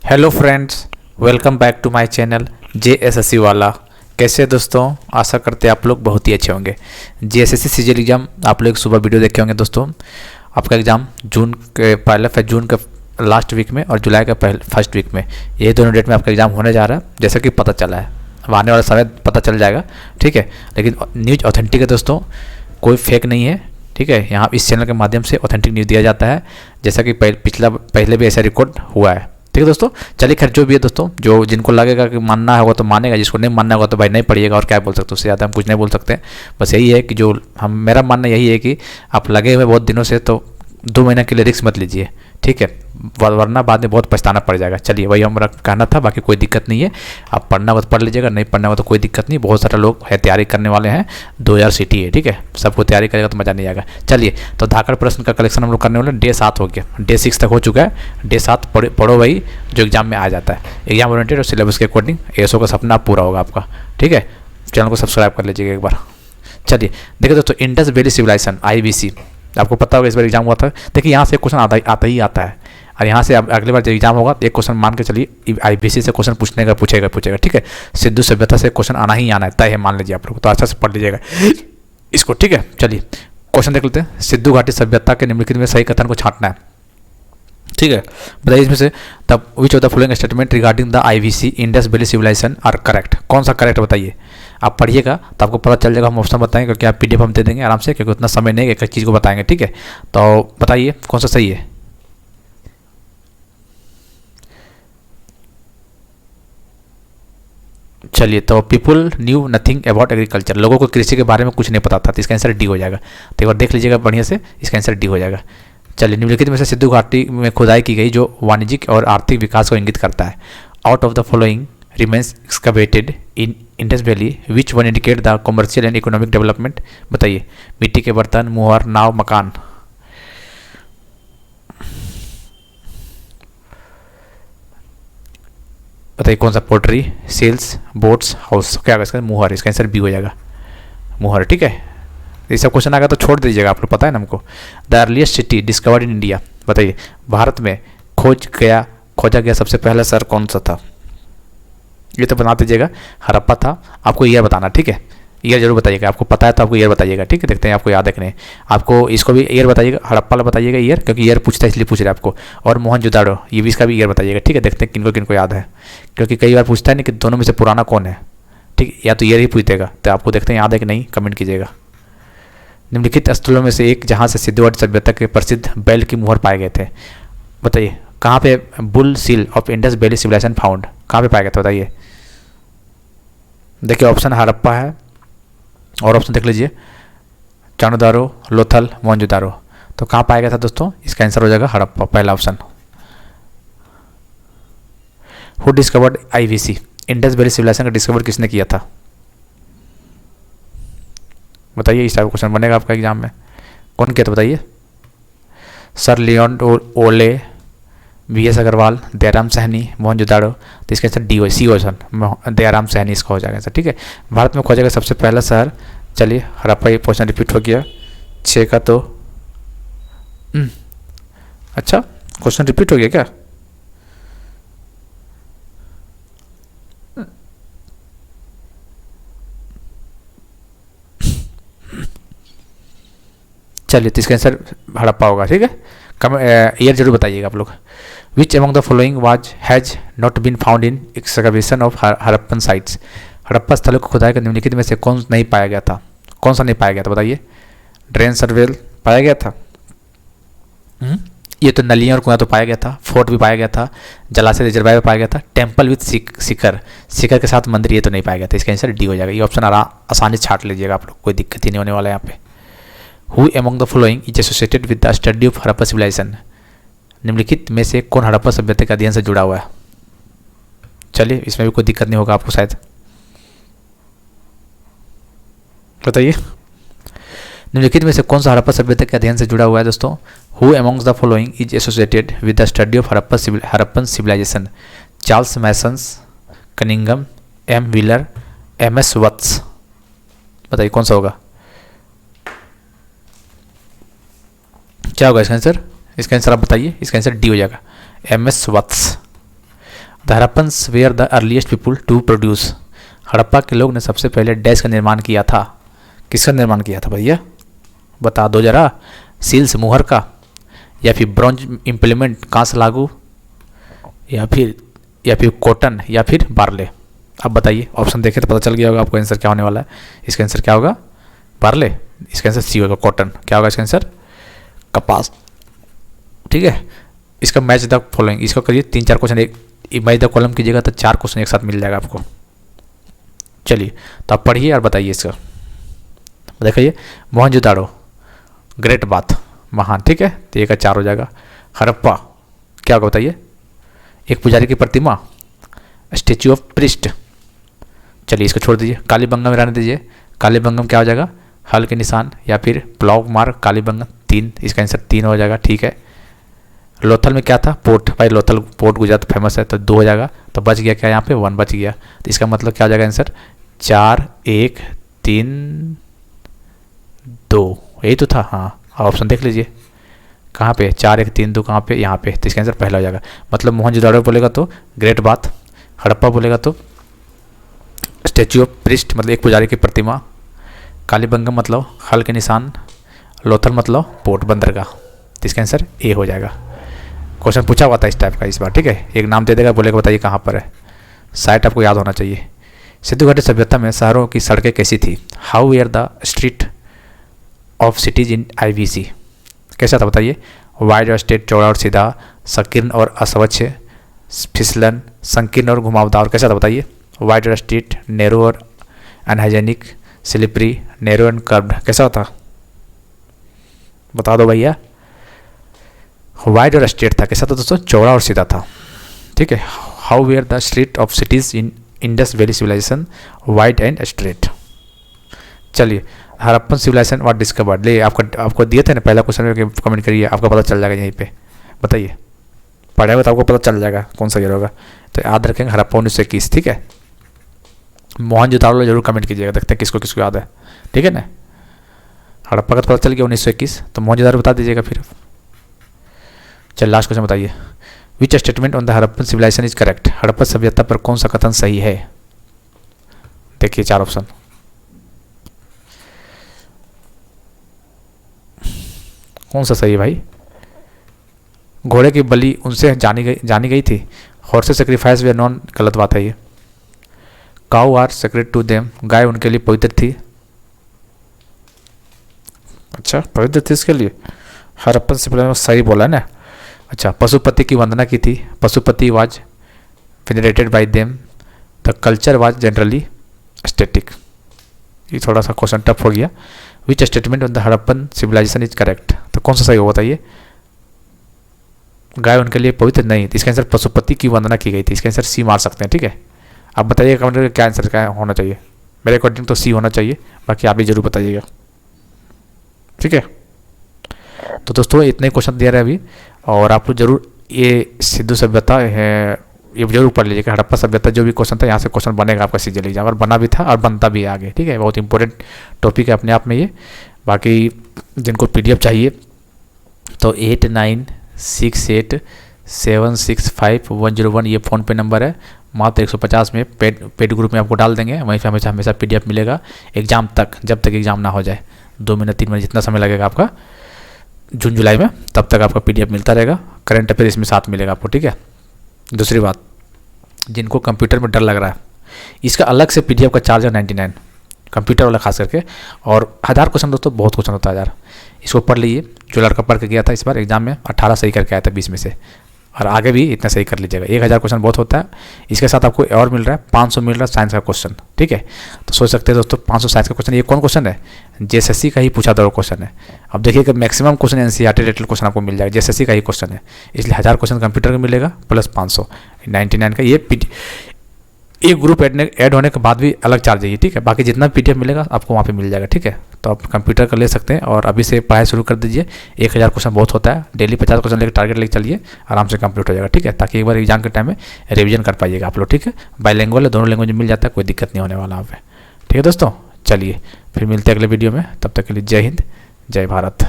Hello friends, welcome back to my channel JSSC वाला। कैसे हैं दोस्तों? आशा करते हैं आप लोग बहुत ही अच्छे होंगे। JSSC सीजीएल एग्ज़ाम आप लोग सुबह वीडियो देखे होंगे दोस्तों। आपका एग्ज़ाम जून के पहले जून के लास्ट वीक में और जुलाई के फर्स्ट वीक में, ये दोनों डेट में आपका एग्ज़ाम होने जा रहा है, जैसा कि पता चला है। अब आने वाला समय पता चल जाएगा, ठीक है। लेकिन न्यूज़ ऑथेंटिक है दोस्तों, कोई फेक नहीं है, ठीक है। यहाँ इस चैनल के माध्यम से ऑथेंटिक न्यूज़ दिया जाता है, जैसा कि पहले भी ऐसा रिकॉर्ड हुआ है, ठीक है दोस्तों। चलिए खैर जो भी है दोस्तों, जो जिनको लगेगा कि मानना होगा तो मानेगा, जिसको नहीं मानना होगा तो भाई नहीं पढ़िएगा, और क्या बोल सकते हैं, उससे ज़्यादा हम कुछ नहीं बोल सकते। बस यही है कि जो मेरा मानना यही है कि आप लगे हुए बहुत दिनों से, तो 2 महीने के लिए रिस्क मत लीजिए, ठीक है, वरना बाद में बहुत पछताना पड़ जाएगा। चलिए वही हमारा कहना था, बाकी कोई दिक्कत नहीं है। आप पढ़ना होगा तो पढ़ लीजिएगा, नहीं पढ़ना होगा तो कोई दिक्कत नहीं। बहुत सारे लोग है तैयारी करने वाले हैं, 2000 सीटी है, ठीक है। सबको तैयारी करेगा तो मज़ा नहीं आएगा। चलिए तो धाकड़ प्रश्न का कलेक्शन हम लोग करने वाले। डे 7 हो गया, डे 6 तक हो चुका है। डे 7 पढ़ो वही जो एग्जाम में आ जाता है, एग्जाम ओरिएंटेड और सिलेबस के अकॉर्डिंग। ASO का सपना पूरा होगा आपका, ठीक है। चैनल को सब्सक्राइब कर लीजिएगा एक बार। चलिए देखिए दोस्तों, इंडस वैली सिविलाइजेशन IVC, आपको पता होगा इस बार एग्जाम हुआ था। देखिए यहाँ से क्वेश्चन आता ही आता है, और यहाँ से अगली बार जब एग्जाम होगा तो एक क्वेश्चन मान के चलिए IBC से क्वेश्चन पूछेगा, ठीक है। सिंधु सभ्यता से क्वेश्चन आना ही आना है, तय है, मान लीजिए आप लोग, तो अच्छा से पढ़ लीजिएगा इसको, ठीक है। चलिए क्वेश्चन देख लेते हैं। सिंधु घाटी सभ्यता के निम्नलिखित में सही कथन को छांटना है, ठीक है। बताइए इसमें से तब which of the following statement regarding the IVC Indus valley civilization are correct. कौन सा करेक्ट बताइए। आप पढ़िएगा तो आपको पता चल जाएगा। हम ऑप्शन बताएंगे क्योंकि आप PDF हम दे देंगे आराम से, क्योंकि उतना समय नहीं है, एक एक चीज़ को बताएंगे, ठीक है। तो बताइए कौन सा सही है। चलिए तो people knew nothing about agriculture, लोगों को कृषि के बारे में कुछ नहीं पता था, तो इसका आंसर D हो जाएगा। तो एक बार देख लीजिएगा बढ़िया से, इसका आंसर D हो जाएगा। चलिए निम्नलिखित में से सिंधु घाटी में खुदाई की गई जो वाणिज्यिक और आर्थिक विकास को इंगित करता है। Out of the following remains excavated in Indus valley which one indicate the commercial and economic development. बताइए। मिट्टी के बर्तन, मुहर, नाव, मकान। बताइए कौन सा। Poultry, sales, boats, house. क्या होगा इसका? मुहर। इसका आंसर B हो जाएगा, मुहर, ठीक है। ये सब क्वेश्चन आएगा तो छोड़ दीजिएगा, आप लोग पता है ना हमको। The earliest city discovered in India. बताइए भारत में खोजा गया सबसे पहला शहर कौन सा था। ये तो बता दीजिएगा, हड़प्पा था। आपको ईयर बताना, ठीक है। ईयर जरूर बताइएगा, आपको पता है तो आपको ईयर बताइएगा, ठीक है। देखते हैं आपको याद है कि नहीं। आपको इसको भी ईयर बताइएगा, हड़प्पा वाला बताइएगा ईयर, क्योंकि ईयर पूछता है इसलिए पूछ रहे हैं आपको। और मोहनजोदाड़ो, ये भी इसका भी ईयर बताइएगा, ठीक है। देखते हैं किनको किनको याद है, क्योंकि कई बार पूछता है ना कि दोनों में से पुराना कौन है, ठीक। या तो ईयर ही पूछ देगा, तो आपको देखते हैं याद है कि नहीं, कमेंट कीजिएगा। निम्नलिखित स्थलों में से एक जहाँ से सिंधु घाटी सभ्यता के प्रसिद्ध बैल की मुहर पाए गए थे। बताइए कहाँ पे bull seal of Indus valley civilization found, कहाँ पे पाया गया था बताइए। देखिए ऑप्शन हड़प्पा है, और ऑप्शन देख लीजिए चाणूदारो, लोथल, मोहनजोदारो। तो कहाँ पाया गया था दोस्तों? इसका आंसर हो जाएगा हड़प्पा, पहला option. Who discovered IVC, Indus valley civilization का डिस्कवर किसने किया था? बताइए, इस टाइप का क्वेश्चन बनेगा आपका एग्जाम में। कौन किया था बताइए। सर लियोन ओले, VS अग्रवाल, दयाराम साहनी, मोहनजोदाड़ो। तो इसका आंसर D हो, C ऑप्शन, दयाराम साहनी इसका हो जाएगा, ठीक है। भारत में खोजा गया सबसे पहला शहर। चलिए हड़प्पा, ये क्वेश्चन रिपीट हो गया 6 का, तो अच्छा क्वेश्चन रिपीट हो गया क्या? चलिए तो इसका आंसर हड़प्पा होगा, ठीक है। ईयर जरूर बताइएगा आप लोग। Which among the following was has not been found in excavation of Harappan sites. Harappa स्थलों को खुदाई कर निम्नलिखित में से कौन नहीं पाया गया था? कौन सा नहीं पाया गया था बताइए। ड्रेन सर्वेल पाया गया था, ये तो नलियाँ और कुआं तो पाया गया था। फोर्ट भी पाया गया था, जलाशय रिजर्वायर पाया गया था। टेम्पल विथ शिखर के साथ मंदिर, ये तो नहीं पाया गया था। इसका आंसर D हो जाएगा। ये ऑप्शन आसानी से छाट लीजिएगा आप लोग, कोई दिक्कत ही नहीं होने वाला है यहाँ पे। Who among the following is associated with the study of Harappa civilization. निम्नलिखित में से कौन हड़प्पा सभ्यता के अध्ययन से जुड़ा हुआ है? चलिए इसमें भी कोई दिक्कत नहीं होगा आपको शायद। बताइए निम्नलिखित में से कौन सा हड़प्पा सभ्यता के अध्ययन से जुड़ा हुआ है दोस्तों। Who amongst the following is associated with the study of Harappan civilization. Charles Massons, Cunningham, M Wheeler, MS Vats. बताइए कौन सा होगा, क्या होगा इसका आंसर? इसका आंसर आप बताइए। इसका आंसर D हो जाएगा, MS Vats. The Harappans were the earliest people to produce. Harappa के लोग ने सबसे पहले डैश का निर्माण किया था। किसका निर्माण किया था भैया, बता दो जरा। सील्स मुहर का, या फिर ब्रॉन्ज इम्प्लीमेंट कांस लागू, या फिर कॉटन, या फिर बार्ले। अब बताइए, ऑप्शन देखें तो पता चल गया होगा आपको आंसर क्या होने वाला है। इसका आंसर क्या होगा, बार्ले। इसका आंसर सी होगा, कॉटन। क्या होगा इसका आंसर, कपास। ठीक है, इसका मैच द फॉलोइंग, इसको करिए 3-4 क्वेश्चन एक मैच द कॉलम कीजिएगा तो 4 क्वेश्चन एक साथ मिल जाएगा आपको। चलिए तो आप पढ़िए और बताइए इसका। देखिए, मोहनजोदाड़ो ग्रेट बाथ, महान। ठीक है, तो ये का 4 हो जाएगा। हड़प्पा क्या होगा बताइए, एक पुजारी की प्रतिमा, स्टेच्यू ऑफ प्रिस्ट। चलिए इसको छोड़ दीजिए, कालीबंगम रहने दीजिए। कालीबंगम क्या हो जाएगा, हल के निशान, या फिर प्लॉग मार्क। कालीबंगम 3, इसका आंसर 3 हो जाएगा। ठीक है, लोथल में क्या था, पोर्ट। भाई लोथल पोर्ट गुजरात फेमस है, तो 2 हो जाएगा। तो बच गया क्या, यहाँ पे 1 बच गया। तो इसका मतलब क्या हो जाएगा आंसर, 4, 1, 3, 2, यही तो था। हाँ, ऑप्शन देख लीजिए कहाँ पे, 4, 1, 3, 2 कहाँ पे, यहाँ पे। तो इसका आंसर पहला हो जाएगा। मतलब मोहनजोदाड़ो बोलेगा तो ग्रेट बाथ, हड़प्पा बोलेगा तो स्टैच्यू ऑफ प्रिस्ट मतलब एक पुजारी की प्रतिमा, कालीबंगम मतलब हल के निशान, लोथल मतलब पोर्ट बंदरगाह। तो इसका आंसर ए हो जाएगा। क्वेश्चन पूछा हुआ था इस टाइप का इस बार। ठीक है, एक नाम दे देगा, बोलेगा बताइए कहाँ पर है। साइट आपको याद होना चाहिए। सिंधु घाटी सभ्यता में शहरों की सड़कें कैसी थी, how were the street of cities in IBC। कैसा था बताइए, वाइड और स्ट्रेट, चौड़ा और सीधा, संकीर्ण और अस्वच्छ, फिसलन, संकीर्ण और घुमावदार। कैसा था बताइए, वाइड और स्ट्रेट, नैरो और unhygienic, slippery, narrow and curved. कैसा होता, बता दो भैया। वाइड और स्ट्रेट था। कैसा था दोस्तों, चौड़ा और सीधा था। ठीक है, how were the street of cities in Indus valley civilization, wide and straight. चलिए, हड़प्पन सिविलाइजेशन वाज डिस्कवर्ड। ले आपको दिए थे ना पहला क्वेश्चन, कमेंट करिए, आपको पता चल जाएगा यहीं पे। बताइए, पढ़ेगा तो आपको पता चल जाएगा कौन सा ईयर होगा। तो याद रखेंगे हड़प्पा 1921। ठीक है, मोहनजोदाड़ो जरूर कमेंट कीजिएगा, देखते हैं किसको किसको याद है। ठीक है ना, हड़प्पा का तो पता चल गया 1921, तो मोहनजोदाड़ो बता दीजिएगा फिर। चल लास्ट क्वेश्चन बताइए, which statement on the Harappan civilization is correct. Harappa सभ्यता पर कौन सा कथन सही है। देखिए 4 ऑप्शन, कौन सा सही है भाई। घोड़े की बलि उनसे जानी गई थी। हॉर्स सेक्रीफाइस वे नॉन, गलत बात है ये। Cow are sacred to them, गाय उनके लिए पवित्र थी। अच्छा, पवित्र थी इसके लिए, हड़प्पन सिविलाइजेशन सही बोला है ना। अच्छा, पशुपति की वंदना की थी। Pashupati was venerated by them. The culture was generally static. ये थोड़ा सा क्वेश्चन टफ हो गया। Which statement on the Harappan civilization is correct, तो कौन सा सही हो बताइए। गाय उनके लिए पवित्र नहीं, तो इसका आंसर पशुपति की वंदना की गई थी। इसका आंसर सी मार सकते हैं। ठीक है, आप बताइए कमेंट करके क्या आंसर क्या होना चाहिए। मेरे अकॉर्डिंग तो सी होना चाहिए, बाकी आप भी जरूर बताइएगा। ठीक है, तो दोस्तों इतने क्वेश्चन दिया रहे अभी, और आप लोग जरूर ये सिंधु सभ्यता है ये जरूर पढ़ लीजिएगा। हड़प्पा सभ्यता जो भी क्वेश्चन था यहाँ से क्वेश्चन बनेगा आपका सीजल एग्जाम, और बना भी था और बनता भी है आगे। ठीक है, बहुत इंपॉर्टेंट टॉपिक है अपने आप में ये। बाकी जिनको PDF चाहिए तो 8968765101 ये फ़ोन पे नंबर है। मात्र 150 में पेड ग्रुप में आपको डाल देंगे, वहीं पे हमेशा PDF मिलेगा एग्ज़ाम तक, जब तक एग्ज़ाम ना हो जाए। 2 महीने 3 महीने जितना समय लगेगा आपका जून जुलाई में, तब तक आपका PDF मिलता रहेगा। करंट अफेयर इसमें साथ मिलेगा आपको। ठीक है, दूसरी बात, जिनको कंप्यूटर में डर लग रहा है, इसका अलग से PDF का चार्ज है 99, कंप्यूटर वाला खास करके। और 1000 क्वेश्चन दोस्तों, बहुत क्वेश्चन होता है 1000। इसको पढ़ लीजिए। जो लड़का पढ़ के गया था इस बार एग्जाम में 18 सही करके आया था 20 में से, और आगे भी इतना सही कर लीजिएगा। 1000 क्वेश्चन बहुत होता है। इसके साथ आपको और मिल रहा है 500 मिल रहा है साइंस का क्वेश्चन। ठीक है, तो सोच सकते हैं दोस्तों 500 साइंस का क्वेश्चन, ये कौन क्वेश्चन है, JSSC का ही पूछा था क्वेश्चन है। अब देखिए कि maximum question NCERT related question आपको मिल जाएगा, JSSC का ही क्वेश्चन है। इसलिए 1000 क्वेश्चन कंप्यूटर का मिलेगा प्लस 500 99 का। ये एक ग्रुप ऐड होने के बाद भी अलग चार्ज है। ठीक है, बाकी जितना PDF मिलेगा आपको वहाँ पे मिल जाएगा। ठीक है, तो आप कंप्यूटर का ले सकते हैं और अभी से पढ़ाई शुरू कर दीजिए। 1000 क्वेश्चन बहुत होता है, डेली 50 क्वेश्चन लेकर टारगेट लेकर चलिए, आराम से कंप्लीट हो जाएगा। ठीक है, ताकि एक बार एग्जाम के टाइम में रिवीजन कर पाइएगा आप लोग। ठीक है, बाइलिंगुअल है, दोनों लैंग्वेज में मिल जाता है, कोई दिक्कत नहीं होने वाला आप। ठीक है दोस्तों, चलिए फिर मिलते हैं अगले वीडियो में, तब तक के लिए जय हिंद, जय भारत।